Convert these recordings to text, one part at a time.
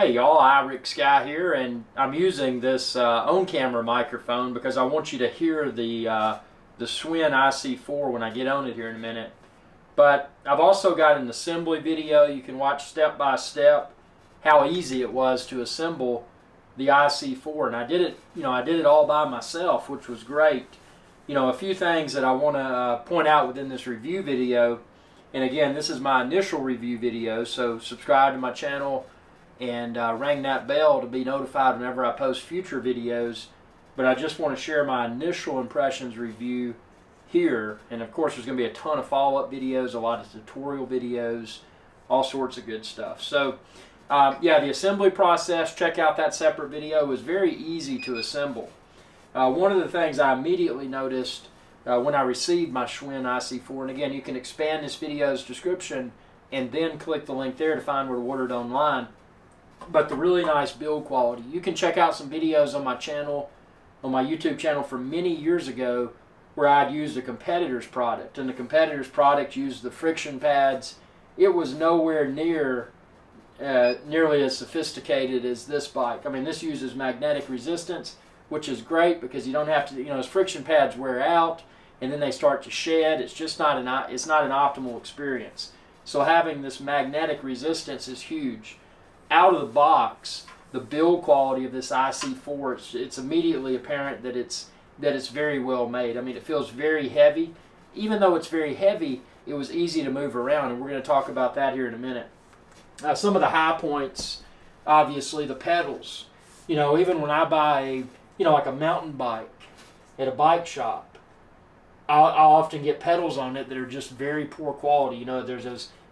Hey y'all, Rick Sky here, and I'm using this on-camera microphone because I want you to hear the Schwinn IC4 when I get on it here in a minute. But I've also got an assembly video. You can watch step by step how easy it was to assemble the IC4, and I did it all by myself, which was great. A few things that I want to point out within this review video, and again, this is my initial review video, so subscribe to my channel and ring that bell to be notified whenever I post future videos. But I just want to share my initial impressions review here, and of course there's going to be a ton of follow-up videos, a lot of tutorial videos, all sorts of good stuff. So yeah, the assembly process, check out that separate video. It was very easy to assemble. One of the things I immediately noticed when I received my Schwinn IC4, and again, you can expand this video's description and then click the link there to find where to order it online. But the really nice build quality. You can check out some videos on my channel, on my YouTube channel from many years ago, where I'd used a competitor's product, and the competitor's product used the friction pads. It was nowhere near nearly as sophisticated as this bike. I mean, this uses magnetic resistance, which is great because you don't have to, as friction pads wear out and then they start to shed, it's just not an optimal experience. So having this magnetic resistance is huge. Out of the box, the build quality of this IC4, it's immediately apparent that it's very well made. I mean, it feels very heavy. Even though it's very heavy, it was easy to move around, and we're going to talk about that here in a minute. Some of the high points, obviously, the pedals. Even when I buy like a mountain bike at a bike shop, I'll often get pedals on it that are just very poor quality.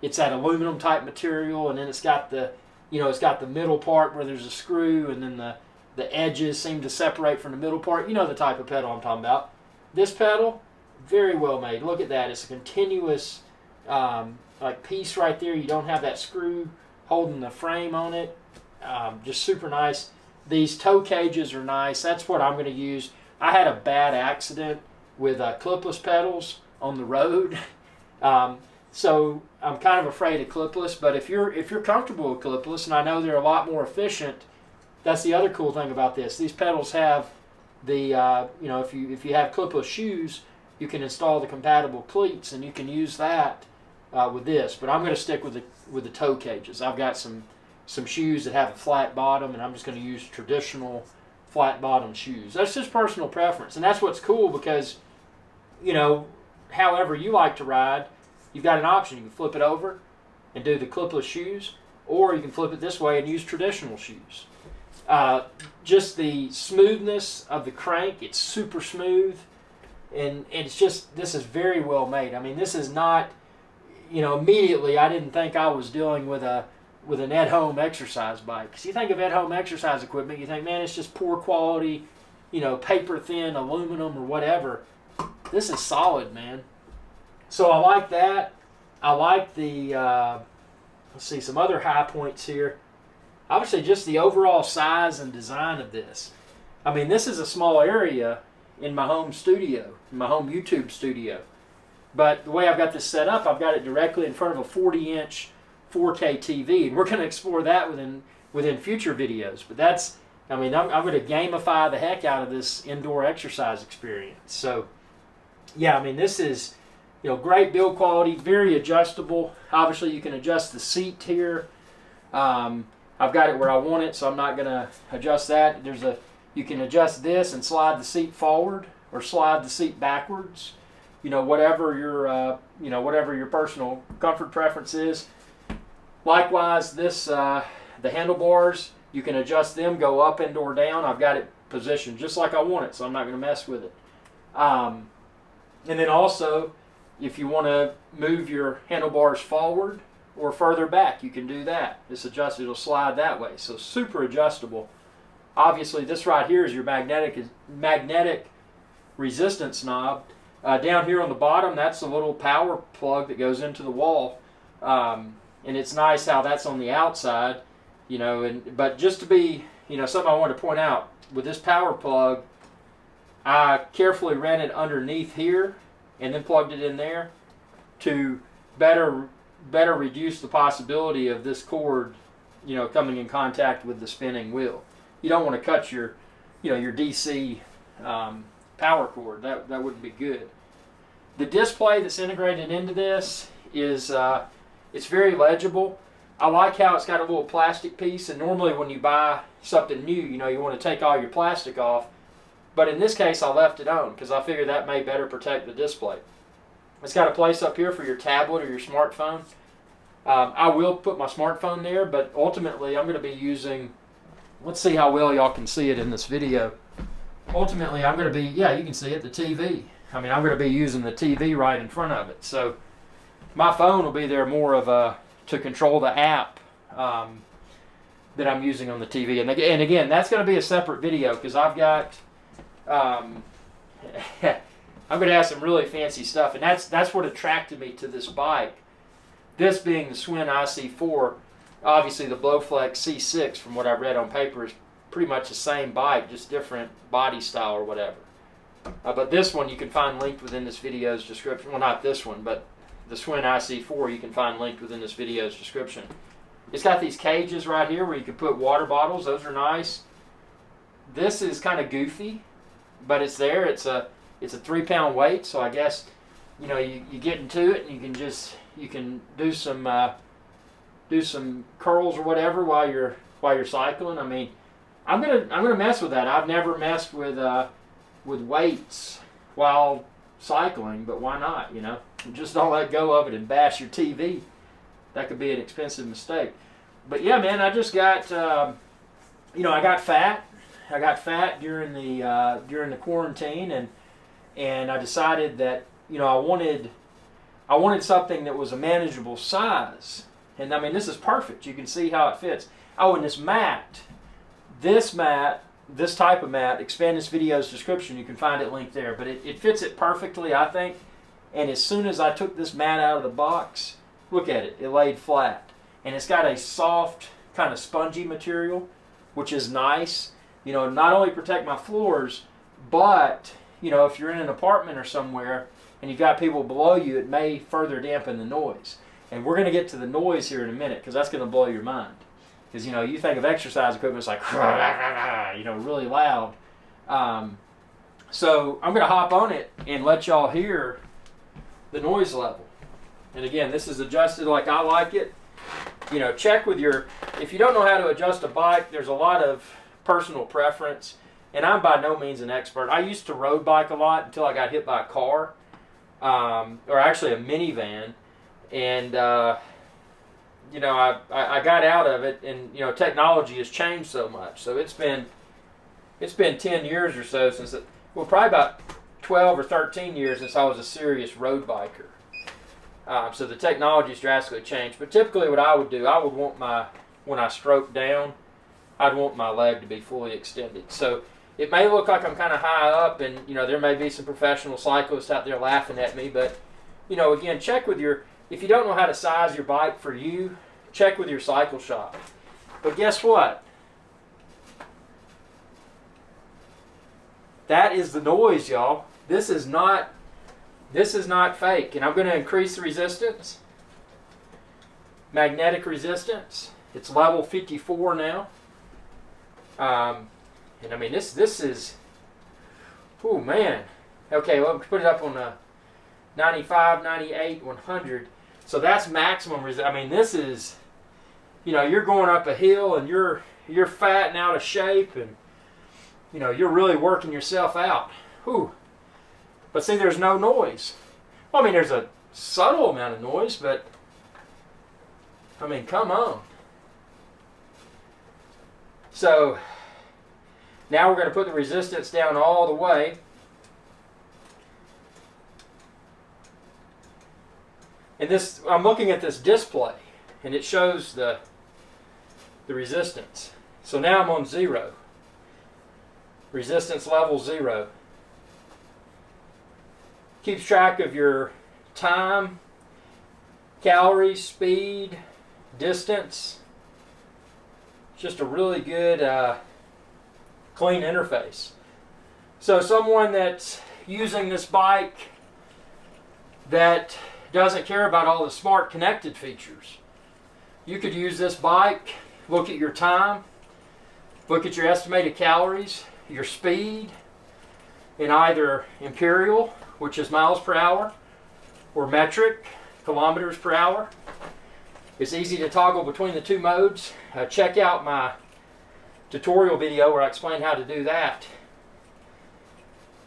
It's that aluminum type material, and then it's got the middle part where there's a screw, and then the edges seem to separate from the middle part. The type of pedal I'm talking about. This pedal, very well made. Look at that. It's a continuous piece right there. You don't have that screw holding the frame on it. Just super nice. These toe cages are nice. That's what I'm going to use. I had a bad accident with clipless pedals on the road. So I'm kind of afraid of clipless, but if you're comfortable with clipless, and I know they're a lot more efficient, that's the other cool thing about this. These pedals have the if you have clipless shoes, you can install the compatible cleats, and you can use that with this. But I'm going to stick with the toe cages. I've got some shoes that have a flat bottom, and I'm just going to use traditional flat bottom shoes. That's just personal preference, and that's what's cool because however you like to ride, you've got an option. You can flip it over and do the clipless shoes, or you can flip it this way and use traditional shoes. Just the smoothness of the crank, it's super smooth, and it's just, this is very well made. I mean, this is not, immediately I didn't think I was dealing with an at-home exercise bike. Because you think of at-home exercise equipment, you think, man, it's just poor quality, paper-thin aluminum or whatever. This is solid, man. So I like that. I like the, let's see, some other high points here. Obviously, just the overall size and design of this. I mean, this is a small area in my home studio, in my home YouTube studio. But the way I've got this set up, I've got it directly in front of a 40-inch 4K TV, and we're going to explore that within future videos. But that's, I'm going to gamify the heck out of this indoor exercise experience. So, yeah, I mean, this is, great build quality, very adjustable. Obviously, you can adjust the seat here. I've got it where I want it, so I'm not going to adjust that. You can adjust this and slide the seat forward or slide the seat backwards. Whatever your personal comfort preference is. Likewise, the handlebars, you can adjust them, go up and or down. I've got it positioned just like I want it, so I'm not going to mess with it. And then also, if you want to move your handlebars forward or further back, you can do that. This adjuster will slide that way, so super adjustable. Obviously, this right here is your magnetic resistance knob. Down here on the bottom, that's a little power plug that goes into the wall, and it's nice how that's on the outside, but just to be, something I want to point out with this power plug, I carefully ran it underneath here and then plugged it in there to better reduce the possibility of this cord coming in contact with the spinning wheel. You don't want to cut your your DC power cord. That wouldn't be good. The display that's integrated into this is it's very legible. I like how it's got a little plastic piece, and normally when you buy something new, you want to take all your plastic off. But in this case, I left it on because I figured that may better protect the display. It's got a place up here for your tablet or your smartphone. I will put my smartphone there, but ultimately I'm going to be using, let's see how well y'all can see it in this video. Ultimately I'm going to be, yeah, you can see it, the TV. I mean, I'm going to be using the TV right in front of it. So my phone will be there more of to control the app that I'm using on the TV. And again, that's going to be a separate video because I've got, I'm going to have some really fancy stuff. And that's what attracted me to this bike. This being the Schwinn IC4, obviously the Blowflex C6, from what I read on paper, is pretty much the same bike, just different body style or whatever. But this one you can find linked within this video's description. Well, not this one, but the Schwinn IC4 you can find linked within this video's description. It's got these cages right here where you can put water bottles. Those are nice. This is kind of goofy, but it's there. It's a 3-pound weight, so I guess you get into it and you can do some curls or whatever while you're cycling. I mean, I'm gonna mess with that. I've never messed with weights while cycling, but why not? Just don't let go of it and bash your TV. That could be an expensive mistake. But yeah, man, I just got I got fat. I got fat during the quarantine, and I decided that I wanted something that was a manageable size. And I mean, this is perfect. You can see how it fits. Oh, and this type of mat, expand this video's description, you can find it linked there. But it fits it perfectly, I think. And as soon as I took this mat out of the box, look at it. It laid flat. And it's got a soft, kind of spongy material, which is nice. Not only protect my floors, but, if you're in an apartment or somewhere and you've got people below you, it may further dampen the noise. And we're going to get to the noise here in a minute because that's going to blow your mind. Because, you think of exercise equipment, it's like, really loud. So I'm going to hop on it and let y'all hear the noise level. And again, this is adjusted like I like it. Check with if you don't know how to adjust a bike, there's a lot of personal preference. And I'm by no means an expert. I used to road bike a lot until I got hit by a car, or actually a minivan. And, I got out of it, and, technology has changed so much. So it's been 10 years or so since probably about 12 or 13 years since I was a serious road biker. So the technology has drastically changed. But typically what I would do, I would want when I stroke down, I'd want my leg to be fully extended. So it may look like I'm kind of high up, and, there may be some professional cyclists out there laughing at me. But, again, check with if you don't know how to size your bike for you, check with your cycle shop. But guess what? That is the noise, y'all. This is not fake. And I'm going to increase the resistance. Magnetic resistance. It's level 54 now. And I mean, this is, oh man. Okay, well, put it up on a 95, 98, 100. So that's maximum resistance. I mean, this is, you're going up a hill and you're fat and out of shape, and you're really working yourself out. Whew. But see, there's no noise. Well, I mean, there's a subtle amount of noise, but I mean, come on. So now we're going to put the resistance down all the way. And this, I'm looking at this display, and it shows the resistance. So now I'm on 0. Resistance level 0. Keeps track of your time, calories, speed, distance. Just a really good, clean interface. So someone that's using this bike that doesn't care about all the smart connected features, you could use this bike look at your time, look at your estimated calories, your speed in either imperial, which is miles per hour, or metric, kilometers per hour. It's easy to toggle between the two modes. Check out my tutorial video where I explain how to do that.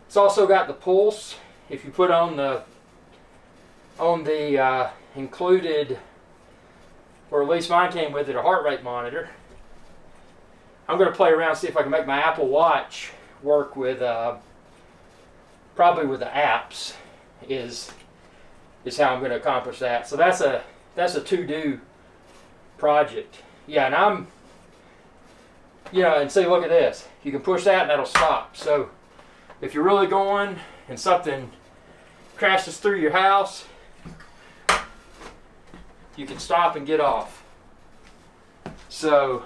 It's also got the pulse. If you put on the included, or at least mine came with it, a heart rate monitor. I'm going to play around, see if I can make my Apple Watch work with, probably with the apps is how I'm going to accomplish that. So that's a to-do project. Yeah, and I'm, and see, look at this. You can push that and that'll stop. So if you're really going and something crashes through your house, you can stop and get off. So,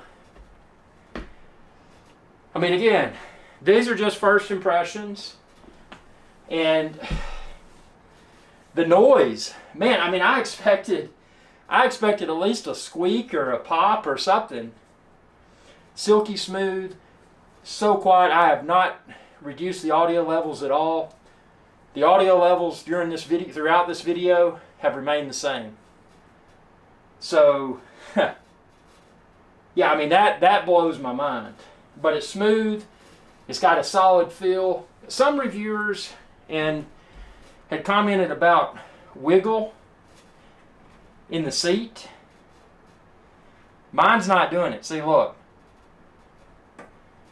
I mean, again, these are just first impressions. And the noise, man, I mean, I expected at least a squeak or a pop or something. Silky smooth, so quiet. I have not reduced the audio levels at all. The audio levels during this video, throughout this video, have remained the same. So, yeah, I mean, that blows my mind. But it's smooth. It's got a solid feel. Some reviewers had commented about wiggle in the seat. Mine's not doing it. See, look.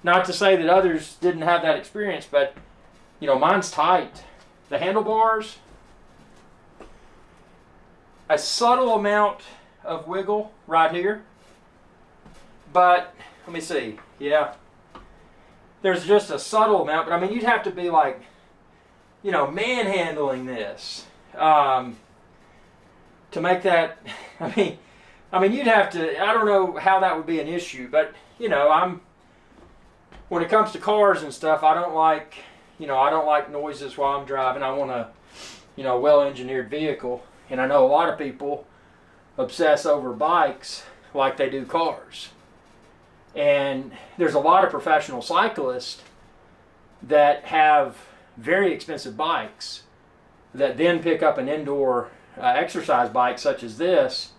Not to say that others didn't have that experience, but, mine's tight. The handlebars, a subtle amount of wiggle right here. But, let me see. Yeah. There's just a subtle amount, but I mean, you'd have to be like, manhandling this to make that. I mean, you'd have to. I don't know how that would be an issue, but when it comes to cars and stuff, I don't like, I don't like noises while I'm driving. I want a, well-engineered vehicle, and I know a lot of people obsess over bikes like they do cars. And there's a lot of professional cyclists that have very expensive bikes that then pick up an indoor exercise bike such as this,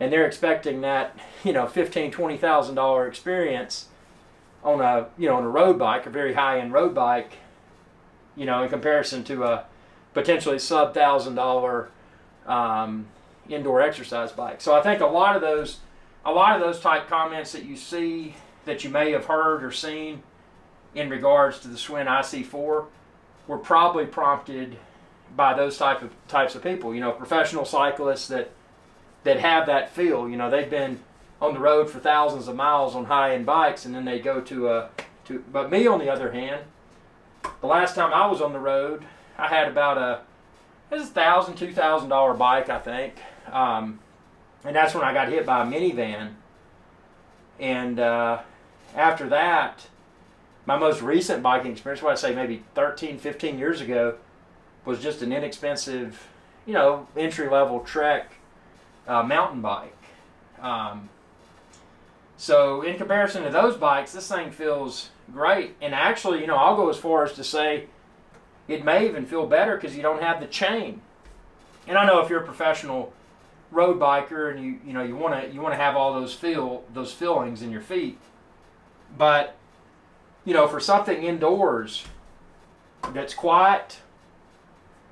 and they're expecting that $15,000-$20,000 experience on a on a road bike, a very high-end road bike, in comparison to a potentially sub-$1,000 indoor exercise bike. So I think a lot of those type comments that you see, that you may have heard or seen in regards to the Schwinn IC4 were probably prompted by those types of people, professional cyclists that have that feel. They've been on the road for thousands of miles on high-end bikes, and then they go but me, on the other hand, the last time I was on the road, I had about it was $1,000, $2,000 bike, I think. And that's when I got hit by a minivan. And after that, my most recent biking experience, what I say maybe 13, 15 years ago, was just an inexpensive, entry-level Trek mountain bike. So in comparison to those bikes, this thing feels great. And actually, I'll go as far as to say it may even feel better because you don't have the chain. And I know if you're a professional road biker and you want to have all those fillings in your feet, but for something indoors that's quiet,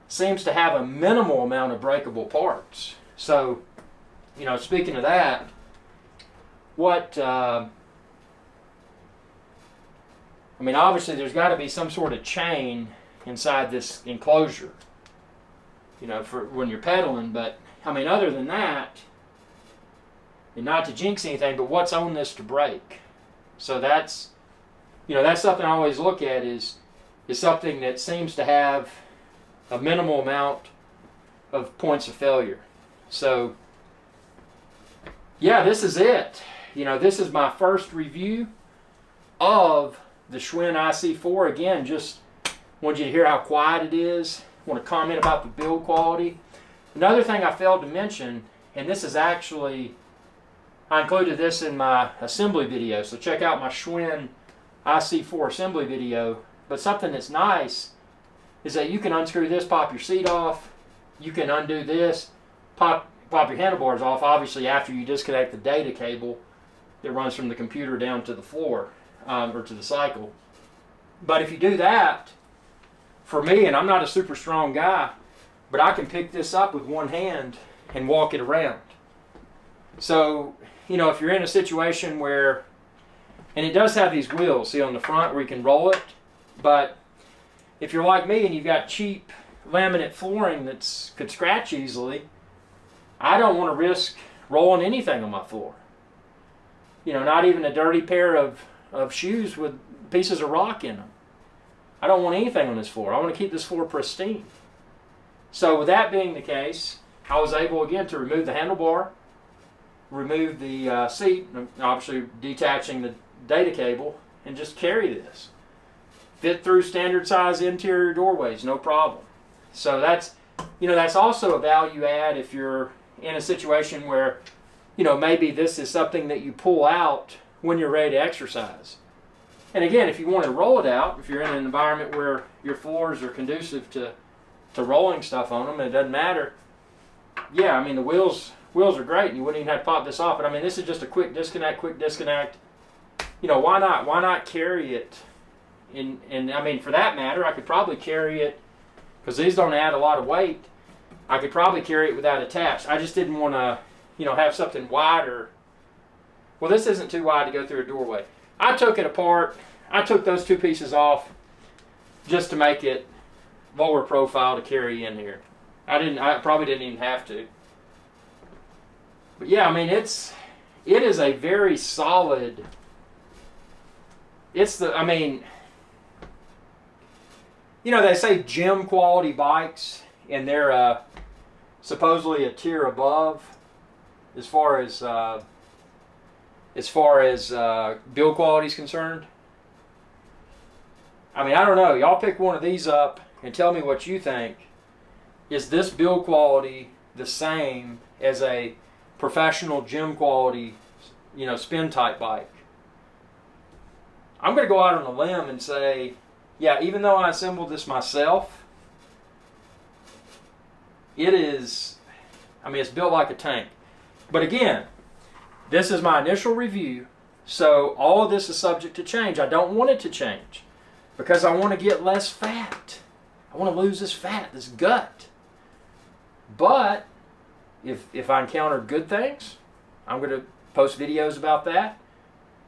seems to have a minimal amount of breakable parts. So speaking of that, obviously there's got to be some sort of chain inside this enclosure, for when you're pedaling. But other than that, and not to jinx anything, but what's on this to break? So that's something I always look at is something that seems to have a minimal amount of points of failure. So yeah, this is it. This is my first review of the Schwinn IC4. Again, just want you to hear how quiet it is. Want to comment about the build quality. Another thing I failed to mention, and this is actually, I included this in my assembly video, so check out my Schwinn IC4 assembly video. But something that's nice is that you can unscrew this, pop your seat off, you can undo this, pop your handlebars off, obviously after you disconnect the data cable that runs from the computer down to the floor, or to the cycle. But if you do that, for me, and I'm not a super strong guy, but I can pick this up with one hand and walk it around. So, you know, if you're in a situation where, and it does have these wheels, see on the front where you can roll it, but if you're like me and you've got cheap laminate flooring that could scratch easily, I don't want to risk rolling anything on my floor. You know, not even a dirty pair of shoes with pieces of rock in them. I don't want anything on this floor. I want to keep this floor pristine. So with that being the case, I was able again to remove the handlebar, remove the seat, obviously detaching the data cable, and just carry this. Fit through standard size interior doorways, no problem. So that's, you know, that's also a value add if you're in a situation where, you know, maybe this is something that you pull out when you're ready to exercise. And again, if you want to roll it out, if you're in an environment where your floors are conducive to rolling stuff on them, and it doesn't matter, yeah, I mean, the wheels are great, and you wouldn't even have to pop this off. But I mean, this is just a quick disconnect. You know, why not? Why not carry it? And I mean, for that matter, I could probably carry it, because these don't add a lot of weight. I could probably carry it without attached. I just didn't want to, you know, have something wider. Well, this isn't too wide to go through a doorway. I took it apart. I took those two pieces off just to make it lower profile to carry in here. I probably didn't even have to. But yeah, I mean, it is a very solid. I mean, you know, they say gym quality bikes, and they're supposedly a tier above as far as build quality is concerned. I mean, I don't know. Y'all pick one of these up and tell me what you think. Is this build quality the same as a professional gym quality, you know, spin type bike? I'm going to go out on a limb and say, yeah, even though I assembled this myself, it is, I mean, it's built like a tank. But again, this is my initial review, so all of this is subject to change. I don't want it to change because I want to get less fat. I want to lose this fat, this gut. But if I encounter good things, I'm going to post videos about that.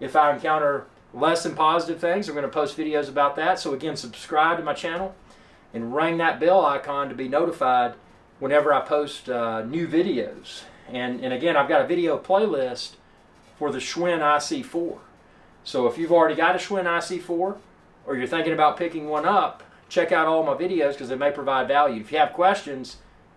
If I encounter less than positive things, I'm going to post videos about that. So again, subscribe to my channel and ring that bell icon to be notified whenever I post new videos. And again, I've got a video playlist for the Schwinn IC4. So if you've already got a Schwinn IC4 or you're thinking about picking one up, check out all my videos because they may provide value. If you have questions,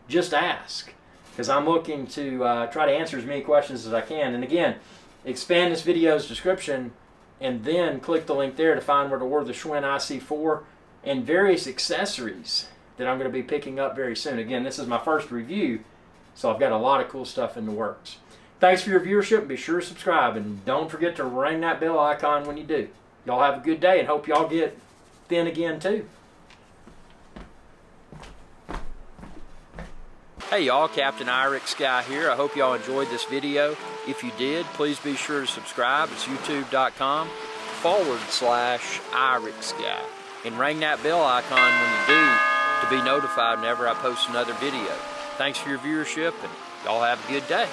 just ask, because I'm looking to try to answer as many questions as I can. And again, expand this video's description and then click the link there to find where to order the Schwinn IC4 and various accessories that I'm going to be picking up very soon. Again, this is my first review, so I've got a lot of cool stuff in the works. Thanks for your viewership. Be sure to subscribe, and don't forget to ring that bell icon when you do. Y'all have a good day, and hope y'all get thin again too. Hey y'all, Captain Irix Guy here. I hope y'all enjoyed this video. If you did, please be sure to subscribe. It's youtube.com/Irix Guy. And ring that bell icon when you do to be notified whenever I post another video. Thanks for your viewership, and y'all have a good day.